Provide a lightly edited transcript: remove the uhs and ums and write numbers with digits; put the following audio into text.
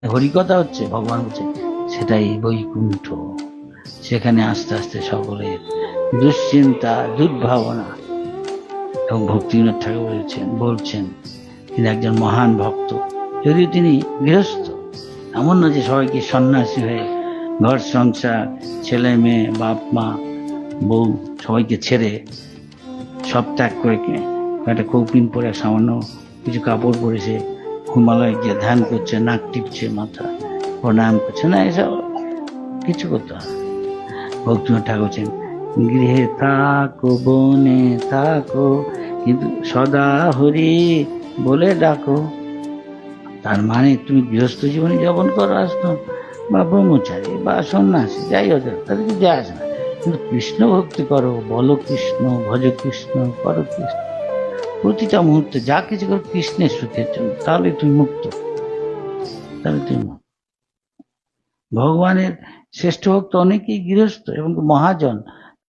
হরিকথা হচ্ছে, ভগবান বলছে সেটাই বৈকুণ্ঠ। সেখানে আস্তে আস্তে সকলের দুশ্চিন্তা, দুর্ভাবনা। এবং ভক্তিবিনোদ ঠাকুর বলছেন তিনি একজন মহান ভক্ত, যদিও তিনি গৃহস্থ। এমন না যে সবাইকে সন্ন্যাসী হয়ে ঘর সংসার, ছেলে মেয়ে, বাপ মা, বউ সবাইকে ছেড়ে সব ত্যাগ করে একটা কৌপিন পরে সামান্য কিছু কাপড় পরেছে হিমালয়ে গিয়ে ধ্যান করছে, নাক টিপছে, মাথা প্রণাম করছে না, এসব কিছু করতে হয়। ভক্তিনাথ ঠাকুর বলছেন গৃহে থাকো বনে থাকো কিন্তু সদা হরি বলে ডাকো। তার মানে তুমি গৃহস্থ জীবনে যাপন করো আসতো, বা ব্রহ্মচারী বা সন্ন্যাসী, যাই হোক তাদের কিছু যায় আসে না, কিন্তু কৃষ্ণ ভক্তি করো, বলো কৃষ্ণ, ভজ কৃষ্ণ, করো কৃষ্ণ। প্রতিটা মুহূর্তে যা কিছু করো কৃষ্ণের সুখের জন্য, তাহলে তুমি মুক্ত, তাহলে তুমি ভগবানের শ্রেষ্ঠ ভক্ত অনেকেই গৃহস্থ এবং মহাজন।